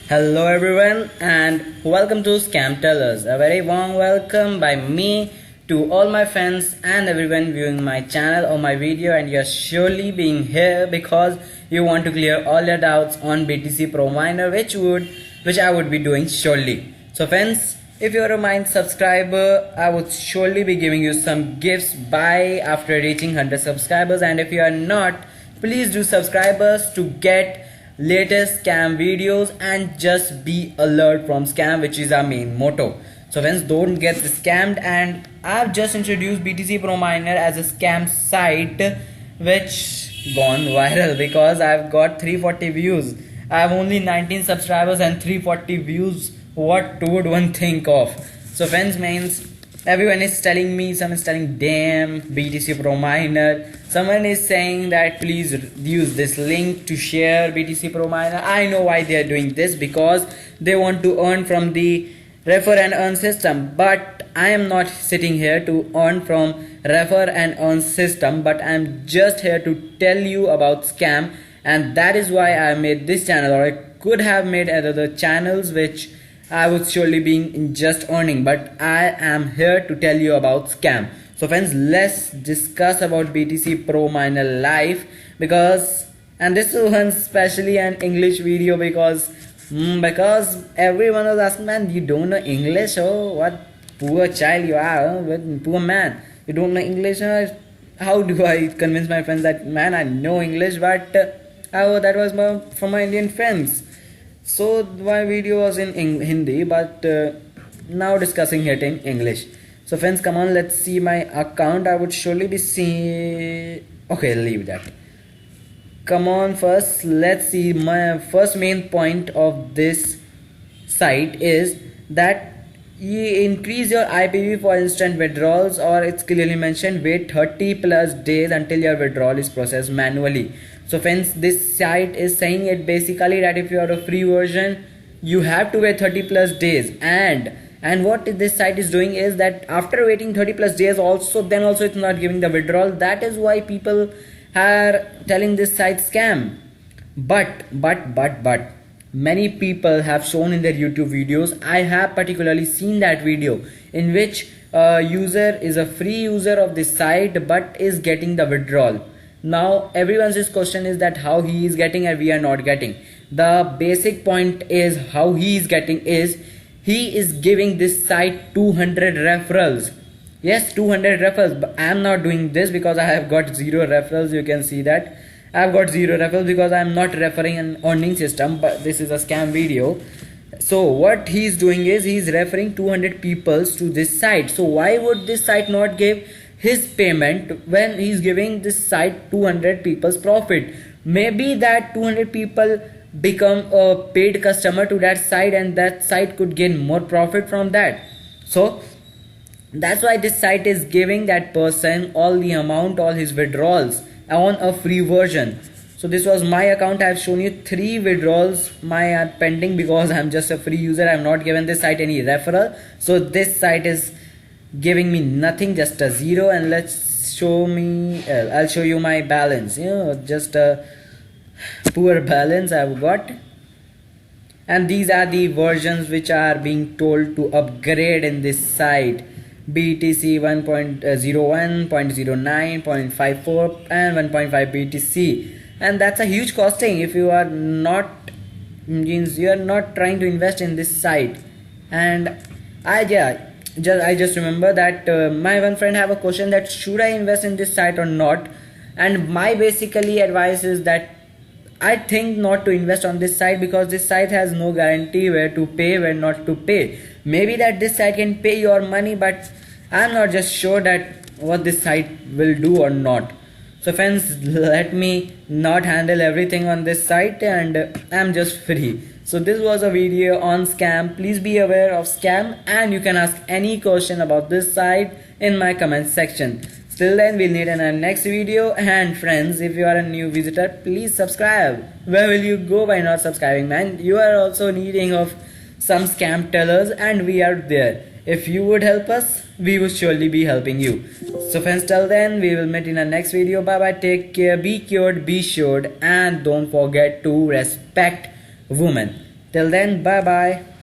Hello everyone and welcome to Scam Tellers. A very warm welcome by me to all my friends and everyone viewing my channel or my video, and you're surely being here because you want to clear all your doubts on BTC Pro Miner, which I would be doing surely. So friends, if you're a Mind subscriber, I would surely be giving you some gifts by after reaching 100 subscribers, and if you are not, please do subscribe us to get latest scam videos and just be alert from scam, which is our main motto. So friends, don't get scammed, and I've just introduced BTC Pro Miner as a scam site which gone viral because I've got 340 views. I have only 19 subscribers and 340 views. What would one think of? So friends, means everyone is telling me, some is telling damn BTC Pro Miner, someone is saying that please use this link to share BTC Pro Miner. I know why they are doing this, because they want to earn from the refer and earn system, but I am not sitting here to earn from refer and earn system, but I am just here to tell you about scam, and that is why I made this channel, or I could have made other channels which I would surely be just earning, but I am here to tell you about scam. So friends, let's discuss about BTC Pro Miner live, because, and this one especially an English video, because everyone was asking, man, you don't know English? Oh, what poor child you are, poor man, you don't know English. How do I convince my friends that, man, I know English, but oh, that was for my Indian friends. So my video was in Hindi, but now discussing it in English. So friends, come on, let's see my account. I would surely be seeing. Okay, leave that. Come on, first let's see. My first main point of this site is that you increase your IPV for instant withdrawals, or it's clearly mentioned wait 30 plus days until your withdrawal is processed manually. So friends, this site is saying it basically that if you are a free version, you have to wait 30 plus days, and what this site is doing is that after waiting 30 plus days also it's not giving the withdrawal. That is why people are telling this site scam. But many people have shown in their YouTube videos. I have particularly seen that video in which a user is a free user of this site but is getting the withdrawal. Now everyone's question is that how he is getting and we are not getting. The basic point is how he is getting is he is giving this site 200 referrals. Yes, 200 referrals, but I am not doing this because I have got 0 referrals. You can see that I have got 0 referrals because I am not referring an earning system, but this is a scam video. So what he is doing is he is referring 200 people to this site. So why would this site not give his payment when he is giving this site 200 people's profit? Maybe that 200 people become a paid customer to that site, and that site could gain more profit from that. So that's why this site is giving that person all the amount, all his withdrawals on a free version. So this was my account. I have shown you 3 withdrawals my are pending because I am just a free user. I have not given this site any referral, so this site is giving me nothing, just a 0. And let's show me, I'll show you my balance, just a poor balance I've got. And these are the versions which are being told to upgrade in this site: BTC 1.01, 0.09, 0.54 and 1.5 BTC. And that's a huge costing if you are not trying to invest in this site. And I just remember that my one friend have a question that should I invest in this site or not, and my basically advice is that I think not to invest on this site, because this site has no guarantee where to pay, where not to pay. Maybe that this site can pay your money, but I'm not just sure that what this site will do or not. So friends, let me not handle everything on this site, and I'm just free. So this was a video on scam. Please be aware of scam, and you can ask any question about this site in my comment section. Till then, we'll meet in our next video. And friends, if you are a new visitor, please subscribe. Where will you go by not subscribing, man? You are also needing of some scam tellers, and we are there. If you would help us, we will surely be helping you. So friends, till then, we will meet in our next video. Bye bye, take care, be cured, be sure, and don't forget to respect women. Till then, bye bye.